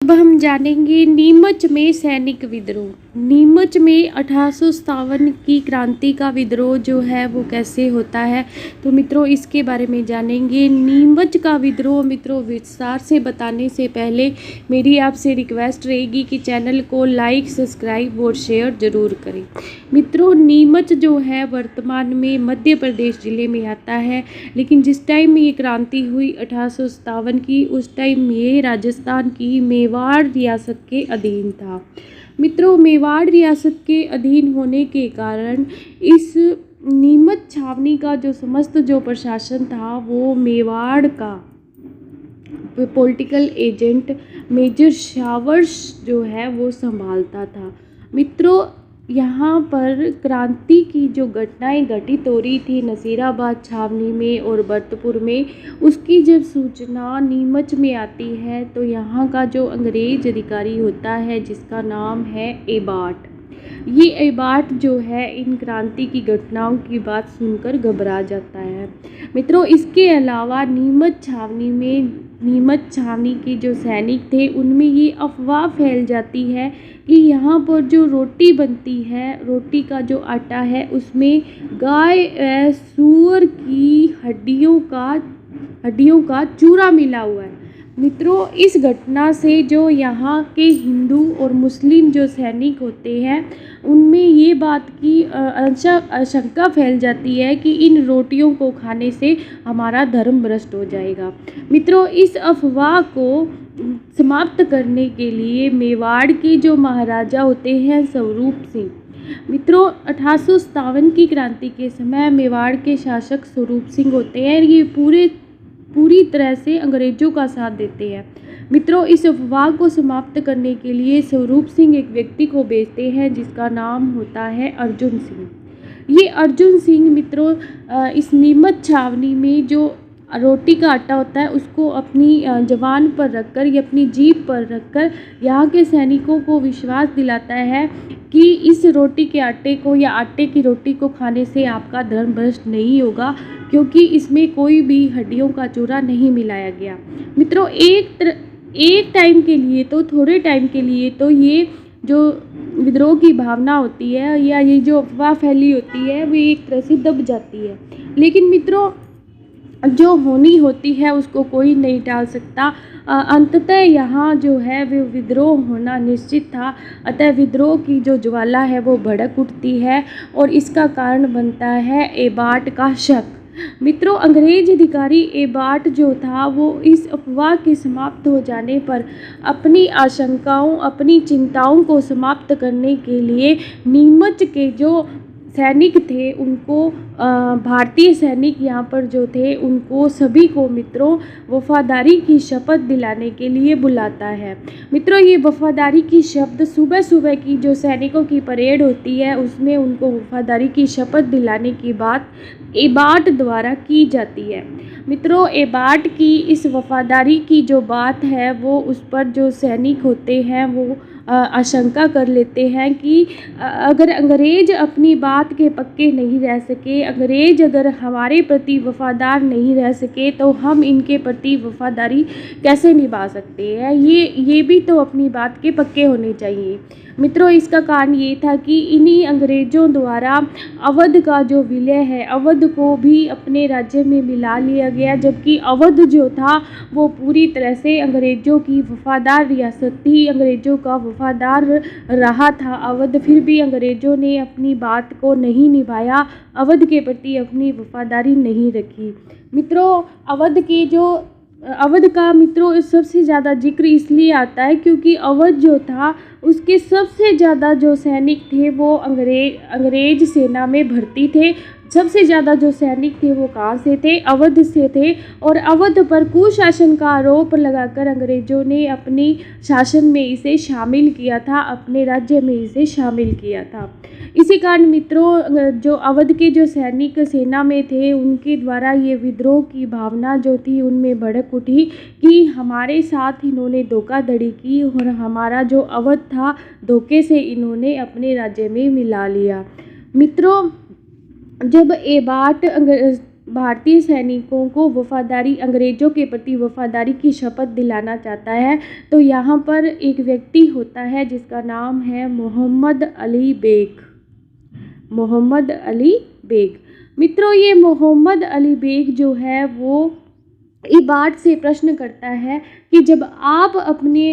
अब हम जानेंगे नीमच में सैनिक विद्रोह। नीमच में 1857 की क्रांति का विद्रोह जो है वो कैसे होता है, तो मित्रों इसके बारे में जानेंगे। नीमच का विद्रोह मित्रों विस्तार से बताने से पहले मेरी आपसे रिक्वेस्ट रहेगी कि चैनल को लाइक, सब्सक्राइब और शेयर ज़रूर करें। मित्रों नीमच जो है वर्तमान में मध्य प्रदेश ज़िले में आता है, लेकिन जिस टाइम ये क्रांति हुई 1857 की, उस टाइम ये राजस्थान की मेवाड़ रियासत के अधीन था। मित्रों मेवाड़ रियासत के अधीन होने के कारण इस नीमच छावनी का जो समस्त जो प्रशासन था वो मेवाड़ का पॉलिटिकल एजेंट मेजर शावर्स जो है वो संभालता था। मित्रों यहाँ पर क्रांति की जो घटनाएं घटित हो रही थी नसीराबाद छावनी में और भरतपुर में, उसकी जब सूचना नीमच में आती है तो यहाँ का जो अंग्रेज अधिकारी होता है जिसका नाम है एबार्ट, ये एबार्ट जो है इन क्रांति की घटनाओं की बात सुनकर घबरा जाता है। मित्रों इसके अलावा नीमच छावनी के जो सैनिक थे उनमें ये अफवाह फैल जाती है कि यहाँ पर जो रोटी बनती है, रोटी का जो आटा है उसमें गाय सूअर की हड्डियों का चूरा मिला हुआ है। मित्रों इस घटना से जो यहाँ के हिंदू और मुस्लिम जो सैनिक होते हैं उनमें ये बात की आशंका फैल जाती है कि इन रोटियों को खाने से हमारा धर्म भ्रष्ट हो जाएगा। मित्रों इस अफवाह को समाप्त करने के लिए मेवाड़ के जो महाराजा होते हैं स्वरूप सिंह, मित्रों 1857 की क्रांति के समय मेवाड़ के शासक स्वरूप सिंह होते हैं, ये पूरी तरह से अंग्रेजों का साथ देते हैं। मित्रों इस अफवाह को समाप्त करने के लिए स्वरूप सिंह एक व्यक्ति को भेजते हैं जिसका नाम होता है अर्जुन सिंह। ये अर्जुन सिंह मित्रों इस नीमच छावनी में जो रोटी का आटा होता है उसको अपनी जवान पर रखकर या अपनी जीभ पर रखकर यहाँ के सैनिकों को विश्वास दिलाता है कि इस रोटी के आटे को या आटे की रोटी को खाने से आपका धर्म भ्रष्ट नहीं होगा, क्योंकि इसमें कोई भी हड्डियों का चूरा नहीं मिलाया गया। मित्रों एक टाइम के लिए तो थोड़े टाइम के लिए तो ये जो विद्रोह की भावना होती है या ये जो अफवाह फैली होती है वो एक तरह से दब जाती है, लेकिन मित्रों जो होनी होती है उसको कोई नहीं टाल सकता। अंततः यहाँ जो है वो विद्रोह होना निश्चित था। अतः विद्रोह की जो ज्वाला है वो भड़क उठती है और इसका कारण बनता है एबार्ट का शक। मित्रों अंग्रेज अधिकारी एबार्ट जो था वो इस अफवाह के समाप्त हो जाने पर अपनी आशंकाओं, अपनी चिंताओं को समाप्त करने के लिए नीमच के जो सैनिक थे उनको, भारतीय सैनिक यहाँ पर जो थे उनको सभी को मित्रों वफादारी की शपथ दिलाने के लिए बुलाता है। मित्रों ये वफादारी की शब्द सुबह सुबह की जो सैनिकों की परेड होती है उसमें उनको वफादारी की शपथ दिलाने की बात एबार्ट द्वारा की जाती है। मित्रों एबार्ट की इस वफादारी की जो बात है वो उस पर जो सैनिक होते हैं वो आशंका कर लेते हैं कि अगर अंग्रेज अपनी बात के पक्के नहीं रह सके, अंग्रेज अगर हमारे प्रति वफादार नहीं रह सके तो हम इनके प्रति वफादारी कैसे निभा सकते हैं, ये भी तो अपनी बात के पक्के होने चाहिए। मित्रों इसका कारण ये था कि इन्हीं अंग्रेज़ों द्वारा अवध का जो विलय है, अवध को भी अपने राज्य में मिला लिया गया, जबकि अवध जो था वो पूरी तरह से अंग्रेज़ों की वफादार रियासत थी, अंग्रेज़ों का वफादार रहा था अवध, फिर भी अंग्रेज़ों ने अपनी बात को नहीं निभाया, अवध के प्रति अपनी वफादारी नहीं रखी। मित्रों अवध का मित्रों सबसे ज़्यादा जिक्र इसलिए आता है क्योंकि अवध जो था उसके सबसे ज़्यादा जो सैनिक थे वो अंग्रेज सेना में भर्ती थे। सबसे ज़्यादा जो सैनिक थे वो कहाँ से थे? अवध से थे। और अवध पर कुशासन का आरोप लगाकर अंग्रेज़ों ने अपनी शासन में इसे शामिल किया था, अपने राज्य में इसे शामिल किया था। इसी कारण मित्रों जो अवध के जो सैनिक सेना में थे उनके द्वारा ये विद्रोह की भावना जो थी उनमें भड़क उठी कि हमारे साथ इन्होंने धोखाधड़ी की और हमारा जो अवध था धोखे से इन्होंने अपने राज्य में मिला लिया। मित्रों जब एबार्ट भारतीय सैनिकों को वफादारी, अंग्रेज़ों के प्रति वफादारी की शपथ दिलाना चाहता है। तो यहाँ पर एक व्यक्ति होता है जिसका नाम है मोहम्मद अली बेग। मोहम्मद अली बेग। मित्रों, ये मोहम्मद अली बेग जो है वो इबाद से प्रश्न करता है कि जब आप अपनी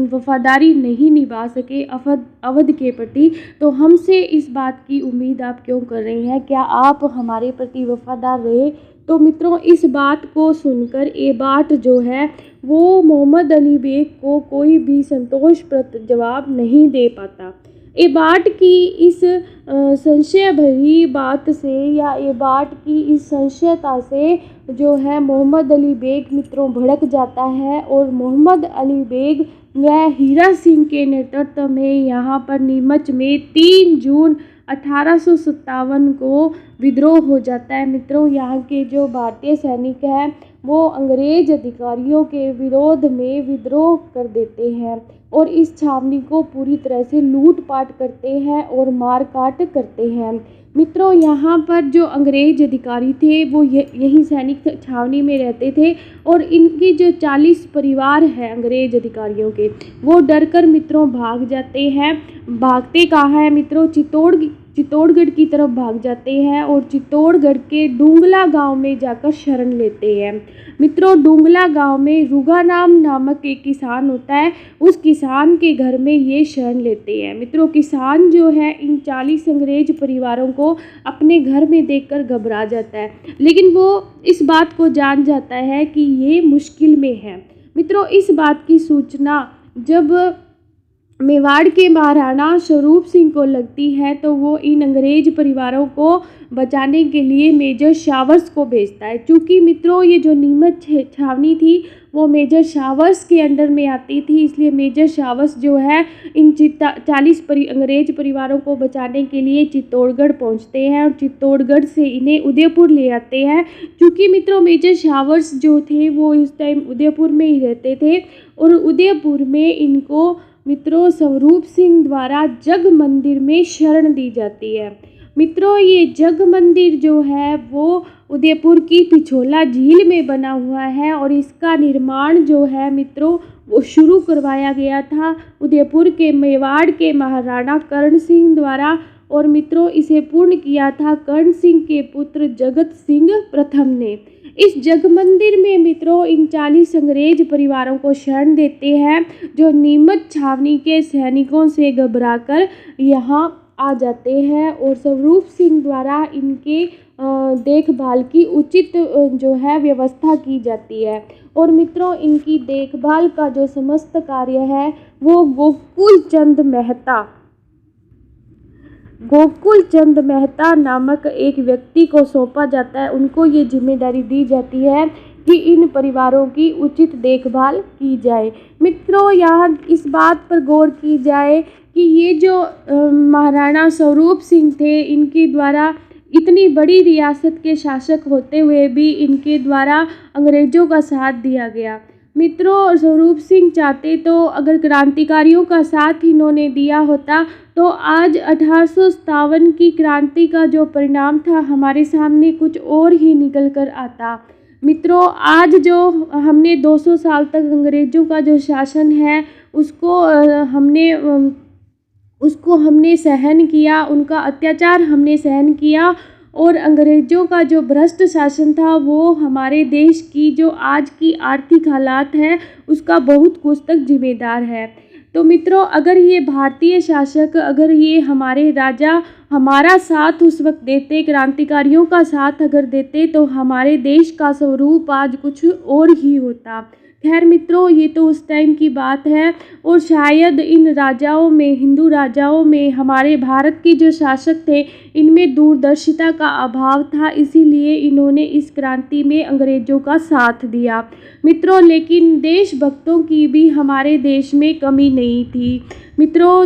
वफादारी नहीं निभा सके अवध के प्रति, तो हमसे इस बात की उम्मीद आप क्यों कर रही हैं? क्या आप हमारे प्रति वफादार रहे? तो मित्रों, इस बात को सुनकर इबाद जो है वो मोहम्मद अली बेग को कोई भी संतोषप्रद जवाब नहीं दे पाता। इबाद की इस संशय भरी बात से या इबाद की इस संशयता से जो है मोहम्मद अली बेग मित्रों भड़क जाता है और मोहम्मद अली बेग वह हीरा सिंह के नेतृत्व में यहाँ पर नीमच में 3 जून 1857 को विद्रोह हो जाता है। मित्रों, यहाँ के जो भारतीय सैनिक हैं वो अंग्रेज अधिकारियों के विरोध में विद्रोह कर देते हैं और इस छावनी को पूरी तरह से लूटपाट करते हैं और मार काट करते हैं। मित्रों, यहाँ पर जो अंग्रेज अधिकारी थे वो यही सैनिक छावनी में रहते थे और इनकी जो 40 परिवार हैं अंग्रेज अधिकारियों के, वो डर कर मित्रों भाग जाते हैं। भागते कहाँ हैं मित्रों? चित्तौड़गढ़ की तरफ भाग जाते हैं और चित्तौड़गढ़ के डूंगला गांव में जाकर शरण लेते हैं। मित्रों, डूंगला गांव में रुगाराम नामक एक किसान होता है, उस किसान के घर में ये शरण लेते हैं। मित्रों, किसान जो है इन 40 अंग्रेज परिवारों को अपने घर में देखकर घबरा जाता है, लेकिन वो इस बात को जान जाता है कि ये मुश्किल में है। मित्रों, इस बात की सूचना जब मेवाड़ के महाराणा स्वरूप सिंह को लगती है तो वो इन अंग्रेज परिवारों को बचाने के लिए मेजर शावर्स को भेजता है। चूँकि मित्रों ये जो नीमच छावनी थी वो मेजर शावर्स के अंडर में आती थी, इसलिए मेजर शावर्स जो है इन 40 अंग्रेज परिवारों को बचाने के लिए चित्तौड़गढ़ पहुंचते हैं और चित्तौड़गढ़ से इन्हें उदयपुर ले आते हैं। क्योंकि मित्रों मेजर शावर्स जो थे वो इस टाइम उदयपुर में ही रहते थे और उदयपुर में इनको मित्रों स्वरूप सिंह द्वारा जग मंदिर में शरण दी जाती है। मित्रों, ये जग मंदिर जो है वो उदयपुर की पिछोला झील में बना हुआ है और इसका निर्माण जो है मित्रों वो शुरू करवाया गया था उदयपुर के मेवाड़ के महाराणा कर्ण सिंह द्वारा और मित्रों इसे पूर्ण किया था कर्ण सिंह के पुत्र जगत सिंह प्रथम ने। इस जग मंदिर में मित्रों इन 40 अंग्रेज परिवारों को शरण देते हैं जो नीमच छावनी के सैनिकों से घबराकर यहाँ आ जाते हैं और स्वरूप सिंह द्वारा इनके देखभाल की उचित जो है व्यवस्था की जाती है और मित्रों इनकी देखभाल का जो समस्त कार्य है वो गोकुल चंद मेहता नामक एक व्यक्ति को सौंपा जाता है। उनको ये जिम्मेदारी दी जाती है कि इन परिवारों की उचित देखभाल की जाए। मित्रों, यहाँ इस बात पर गौर की जाए कि ये जो महाराणा स्वरूप सिंह थे इनके द्वारा इतनी बड़ी रियासत के शासक होते हुए भी इनके द्वारा अंग्रेज़ों का साथ दिया गया। मित्रों, स्वरूप सिंह चाहते तो अगर क्रांतिकारियों का साथ इन्होंने दिया होता तो आज 1857 की क्रांति का जो परिणाम था हमारे सामने कुछ और ही निकल कर आता। मित्रों, आज जो हमने 200 साल तक अंग्रेज़ों का जो शासन है उसको हमने सहन किया, उनका अत्याचार हमने सहन किया और अंग्रेज़ों का जो भ्रष्ट शासन था वो हमारे देश की जो आज की आर्थिक हालात है उसका बहुत कुछ तक जिम्मेदार है। तो मित्रों, अगर ये भारतीय शासक, अगर ये हमारे राजा हमारा साथ उस वक्त देते, क्रांतिकारियों का साथ अगर देते तो हमारे देश का स्वरूप आज कुछ और ही होता। खैर मित्रों, ये तो उस टाइम की बात है और शायद इन राजाओं में, हिंदू राजाओं में हमारे भारत के जो शासक थे इनमें दूरदर्शिता का अभाव था, इसीलिए इन्होंने इस क्रांति में अंग्रेज़ों का साथ दिया। मित्रों, लेकिन देशभक्तों की भी हमारे देश में कमी नहीं थी। मित्रों,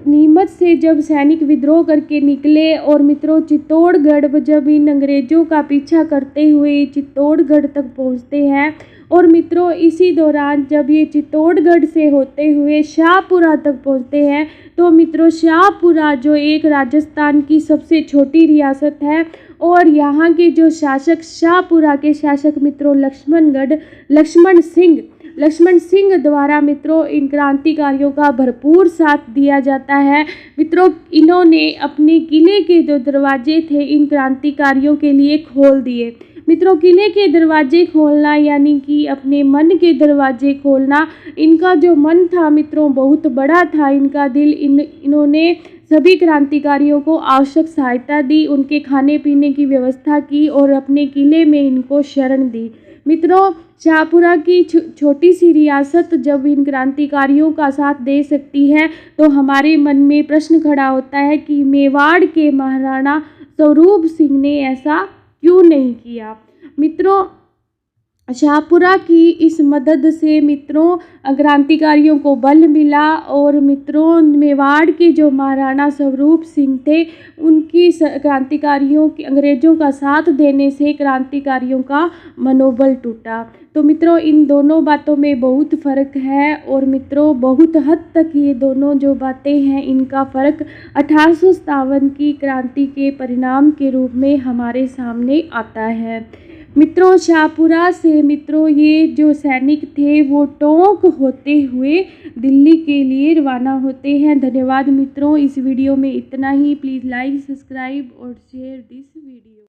नीमच से जब सैनिक विद्रोह करके निकले और मित्रों चित्तौड़गढ़ जब इन अंग्रेज़ों का पीछा करते हुए चित्तौड़गढ़ तक पहुंचते हैं और मित्रों इसी दौरान जब ये चित्तौड़गढ़ से होते हुए शाहपुरा तक पहुँचते हैं तो मित्रों शाहपुरा जो एक राजस्थान की सबसे छोटी रियासत है और यहाँ के जो शासक शाहपुरा के शासक मित्रों लक्ष्मण सिंह द्वारा मित्रों इन क्रांतिकारियों का भरपूर साथ दिया जाता है। मित्रों इन्होंने अपने किले के जो दरवाजे थे इन क्रांतिकारियों के लिए खोल दिए। मित्रों किले के दरवाजे खोलना यानी कि अपने मन के दरवाजे खोलना, इनका जो मन था मित्रों बहुत बड़ा था, इनका दिल इन्होंने सभी क्रांतिकारियों को आवश्यक सहायता दी, उनके खाने पीने की व्यवस्था की और अपने किले में इनको शरण दी। मित्रों शाहपुरा की छोटी सी रियासत जब इन क्रांतिकारियों का साथ दे सकती है तो हमारे मन में प्रश्न खड़ा होता है कि मेवाड़ के महाराणा स्वरूप सिंह ने ऐसा क्यों नहीं किया। मित्रों शाहपुरा की इस मदद से मित्रों क्रांतिकारियों को बल मिला और मित्रों मेवाड़ के जो महाराणा स्वरूप सिंह थे उनकी क्रांतिकारियों की अंग्रेज़ों का साथ देने से क्रांतिकारियों का मनोबल टूटा। तो मित्रों इन दोनों बातों में बहुत फ़र्क है और मित्रों बहुत हद तक ये दोनों जो बातें हैं इनका फ़र्क 1857 की क्रांति के परिणाम के रूप में हमारे सामने आता है। मित्रों शाहपुरा से मित्रों ये जो सैनिक थे वो टोंक होते हुए दिल्ली के लिए रवाना होते हैं। धन्यवाद मित्रों, इस वीडियो में इतना ही। प्लीज़ लाइक, सब्सक्राइब और शेयर दिस वीडियो।